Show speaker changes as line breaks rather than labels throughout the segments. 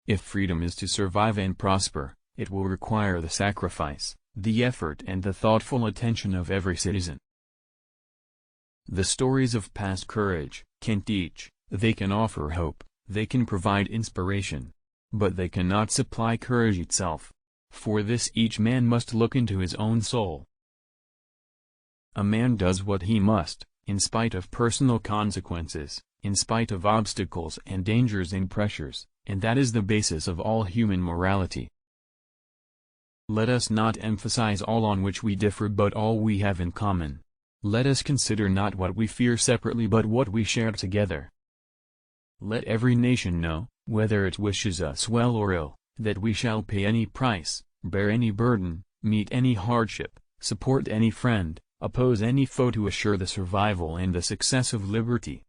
If freedom is to survive and prosper, it will require the sacrifice, the effort and the thoughtful attention of every citizen. The stories of past courage can teach, they can offer hope, they can provide inspiration. But they cannot supply courage itself. For this each man must look into his own soul. A man does what he must, in spite of personal consequences, in spite of obstacles and dangers and pressures, and that is the basis of all human morality. Let us not emphasize all on which we differ but all we have in common. Let us consider not what we fear separately but what we share together. Let every nation know, whether it wishes us well or ill, that we shall pay any price, bear any burden, meet any hardship, support any friend, oppose any foe to assure the survival and the success of liberty.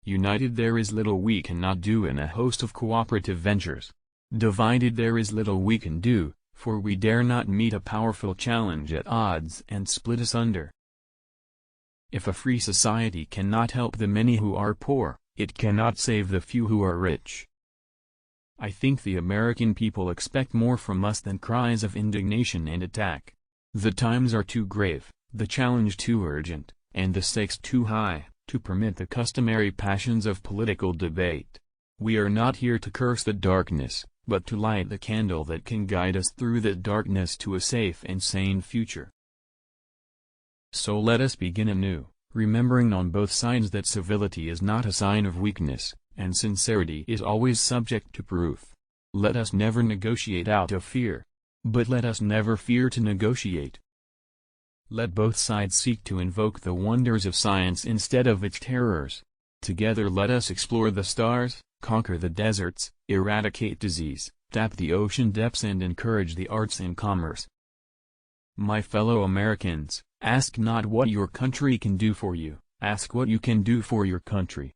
United there is little we cannot do in a host of cooperative ventures. Divided there is little we can do, for we dare not meet a powerful challenge at odds and split asunder. If a free society cannot help the many who are poor, it cannot save the few who are rich. I think the American people expect more from us than cries of indignation and attack. The times are too grave, the challenge too urgent, and the stakes too high, to permit the customary passions of political debate. We are not here to curse the darkness, but to light the candle that can guide us through the darkness to a safe and sane future. So let us begin anew, remembering on both sides that civility is not a sign of weakness, and sincerity is always subject to proof. Let us never negotiate out of fear. But let us never fear to negotiate. Let both sides seek to invoke the wonders of science instead of its terrors. Together let us explore the stars, conquer the deserts, eradicate disease, tap the ocean depths and encourage the arts and commerce. My fellow Americans, ask not what your country can do for you, ask what you can do for your country.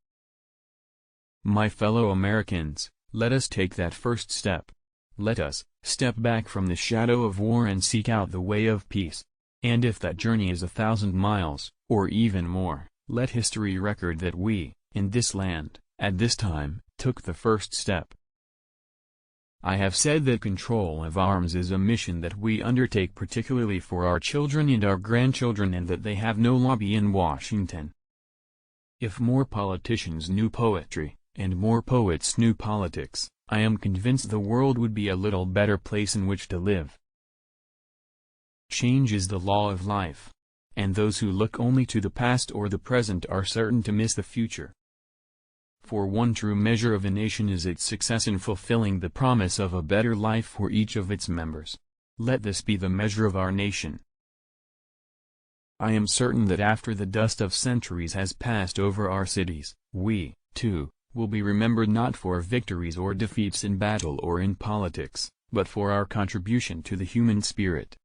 My fellow Americans, let us take that first step. Let us step back from the shadow of war and seek out the way of peace. And if that journey is 1,000 miles, or even more, let history record that we, in this land, at this time, took the first step. I have said that control of arms is a mission that we undertake particularly for our children and our grandchildren and that they have no lobby in Washington. If more politicians knew poetry, and more poets knew politics, I am convinced the world would be a little better place in which to live. Change is the law of life. And those who look only to the past or the present are certain to miss the future. For one true measure of a nation is its success in fulfilling the promise of a better life for each of its members. Let this be the measure of our nation. I am certain that after the dust of centuries has passed over our cities, we, too, will be remembered not for victories or defeats in battle or in politics, but for our contribution to the human spirit.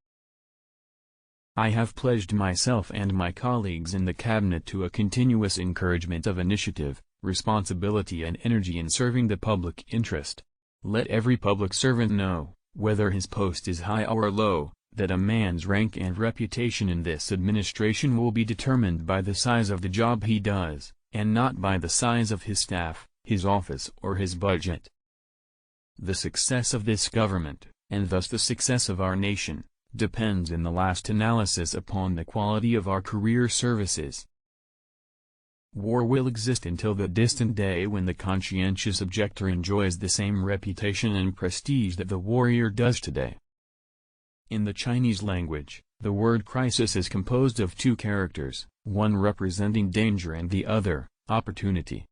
I have pledged myself and my colleagues in the Cabinet to a continuous encouragement of initiative, responsibility and energy in serving the public interest. Let every public servant know, whether his post is high or low, that a man's rank and reputation in this administration will be determined by the size of the job he does, and not by the size of his staff, his office or his budget. The success of this government, and thus the success of our nation, depends in the last analysis upon the quality of our career services. War will exist until the distant day when the conscientious objector enjoys the same reputation and prestige that the warrior does today. In the Chinese language, the word crisis is composed of two characters, one representing danger and the other, opportunity.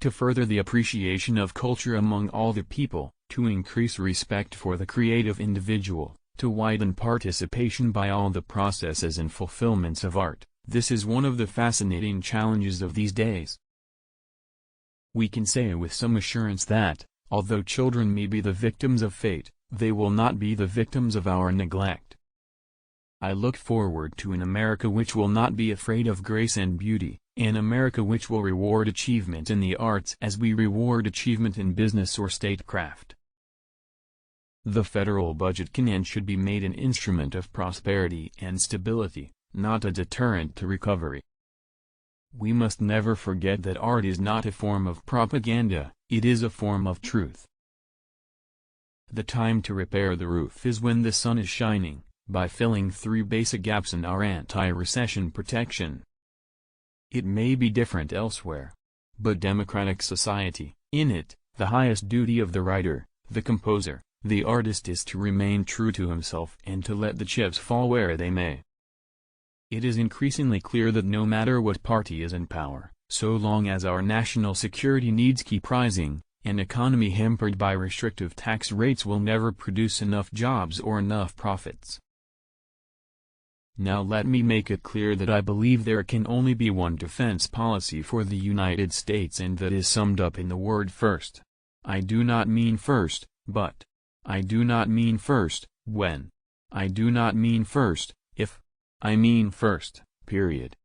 To further the appreciation of culture among all the people, to increase respect for the creative individual, to widen participation by all the processes and fulfillments of art, this is one of the fascinating challenges of these days. We can say with some assurance that, although children may be the victims of fate, they will not be the victims of our neglect. I look forward to an America which will not be afraid of grace and beauty, an America which will reward achievement in the arts as we reward achievement in business or statecraft. The federal budget can and should be made an instrument of prosperity and stability, not a deterrent to recovery. We must never forget that art is not a form of propaganda, It is a form of truth. The time to repair the roof is when the sun is shining, by filling 3 basic gaps in our anti-recession protection. It may be different elsewhere. But democratic society, in it, the highest duty of the writer, the composer, the artist is to remain true to himself and to let the chips fall where they may. It is increasingly clear that no matter what party is in power, so long as our national security needs keep rising, an economy hampered by restrictive tax rates will never produce enough jobs or enough profits. Now let me make it clear that I believe there can only be one defense policy for the United States, and that is summed up in the word first. I do not mean first, but. I do not mean first, when. I do not mean first, if. I mean first, period.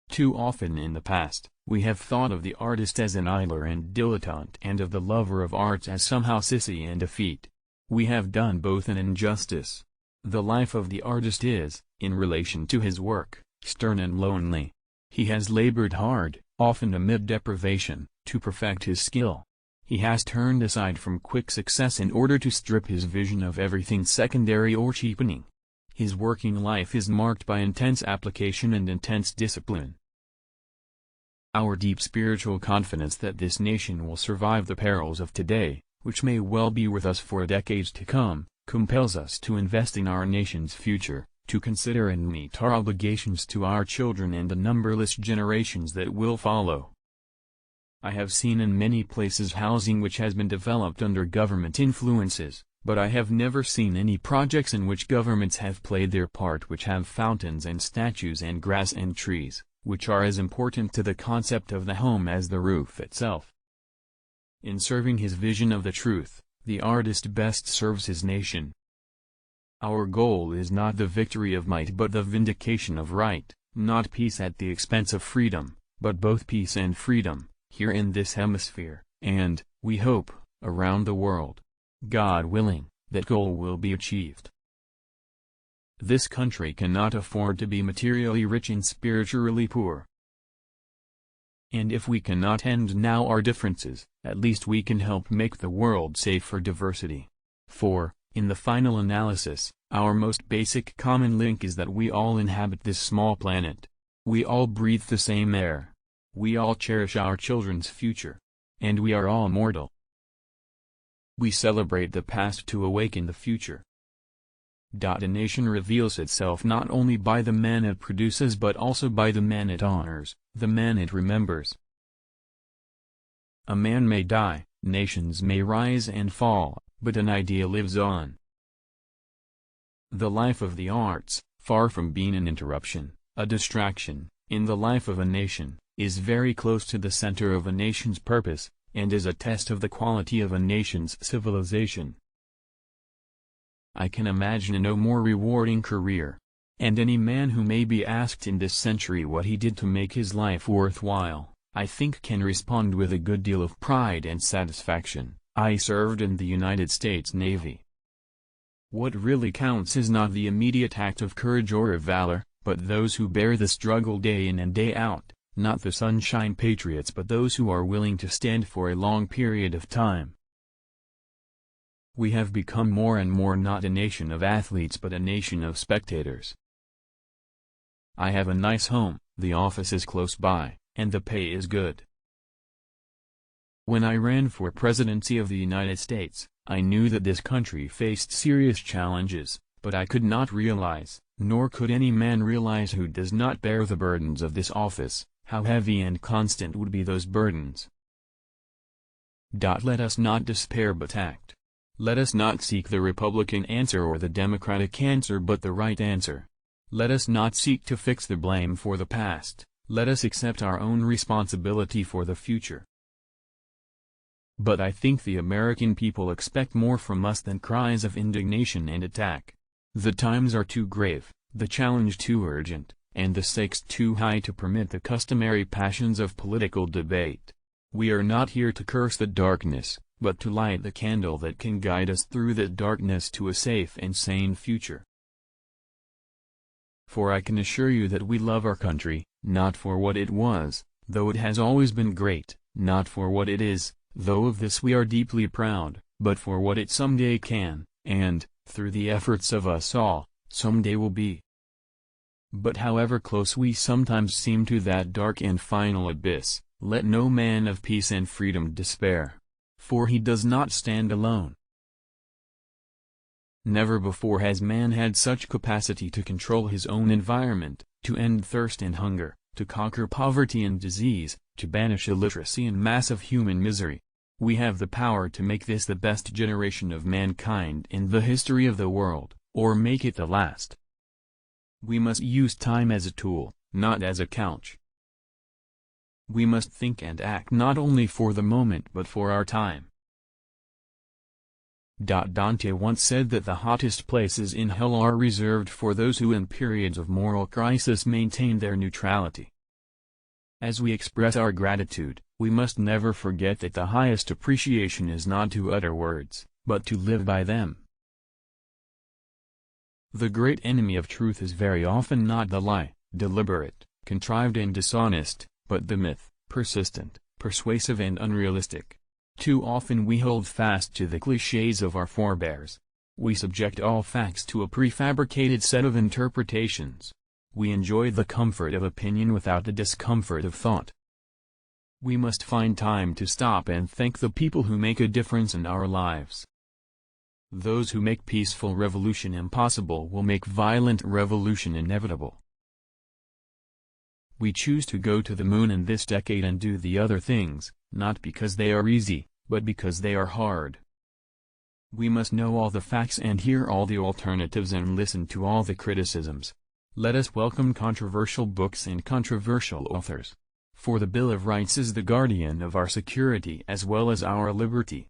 Too often in the past, we have thought of the artist as an idler and dilettante, and of the lover of arts as somehow sissy and effete. We have done both an injustice. The life of the artist is, in relation to his work, stern and lonely. He has labored hard, often amid deprivation, to perfect his skill. He has turned aside from quick success in order to strip his vision of everything secondary or cheapening. His working life is marked by intense application and intense discipline. Our deep spiritual confidence that this nation will survive the perils of today, which may well be with us for decades to come, compels us to invest in our nation's future, to consider and meet our obligations to our children and the numberless generations that will follow. I have seen in many places housing which has been developed under government influences, but I have never seen any projects in which governments have played their part, which have fountains and statues and grass and trees, which are as important to the concept of the home as the roof itself. In serving his vision of the truth, the artist best serves his nation. Our goal is not the victory of might but the vindication of right, not peace at the expense of freedom, but both peace and freedom, here in this hemisphere, and, we hope, around the world. God willing, that goal will be achieved. This country cannot afford to be materially rich and spiritually poor. And if we cannot end now our differences, at least we can help make the world safe for diversity. For, in the final analysis, our most basic common link is that we all inhabit this small planet. We all breathe the same air. We all cherish our children's future. And we are all mortal. We celebrate the past to awaken the future. A nation reveals itself not only by the man it produces but also by the man it honors, the man it remembers. A man may die, nations may rise and fall, but an idea lives on. The life of the arts, far from being an interruption, a distraction, in the life of a nation, is very close to the center of a nation's purpose, and is a test of the quality of a nation's civilization. I can imagine no more rewarding career. And any man who may be asked in this century what he did to make his life worthwhile, I think can respond with a good deal of pride and satisfaction, I served in the United States Navy. What really counts is not the immediate act of courage or of valor, but those who bear the struggle day in and day out, not the sunshine patriots but those who are willing to stand for a long period of time. We have become more and more not a nation of athletes but a nation of spectators. I have a nice home, the office is close by, and the pay is good. When I ran for presidency of the United States, I knew that this country faced serious challenges, but I could not realize, nor could any man realize who does not bear the burdens of this office, how heavy and constant would be those burdens. Let us not despair but act. Let us not seek the Republican answer or the Democratic answer but the right answer. Let us not seek to fix the blame for the past, let us accept our own responsibility for the future. But I think the American people expect more from us than cries of indignation and attack. The times are too grave, the challenge too urgent, and the stakes too high to permit the customary passions of political debate. We are not here to curse the darkness, but to light the candle that can guide us through that darkness to a safe and sane future. For I can assure you that we love our country, not for what it was, though it has always been great, not for what it is, though of this we are deeply proud, but for what it someday can, and, through the efforts of us all, someday will be. But however close we sometimes seem to that dark and final abyss, let no man of peace and freedom despair. For he does not stand alone. Never before has man had such capacity to control his own environment, to end thirst and hunger, to conquer poverty and disease, to banish illiteracy and massive human misery. We have the power to make this the best generation of mankind in the history of the world, or make it the last. We must use time as a tool, not as a couch. We must think and act not only for the moment but for our time. Dante once said that the hottest places in hell are reserved for those who in periods of moral crisis maintain their neutrality. As we express our gratitude, we must never forget that the highest appreciation is not to utter words, but to live by them. The great enemy of truth is very often not the lie, deliberate, contrived and dishonest, but the myth, persistent, persuasive and unrealistic. Too often we hold fast to the clichés of our forebears. We subject all facts to a prefabricated set of interpretations. We enjoy the comfort of opinion without the discomfort of thought. We must find time to stop and thank the people who make a difference in our lives. Those who make peaceful revolution impossible will make violent revolution inevitable. We choose to go to the moon in this decade and do the other things, not because they are easy, but because they are hard. We must know all the facts and hear all the alternatives and listen to all the criticisms. Let us welcome controversial books and controversial authors. For the Bill of Rights is the guardian of our security as well as our liberty.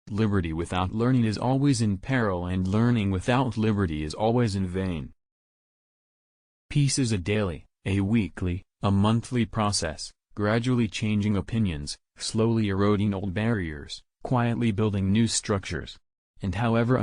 Liberty without learning is always in peril, and learning without liberty is always in vain. Peace is a daily, a weekly, a monthly process, gradually changing opinions, slowly eroding old barriers, quietly building new structures. And however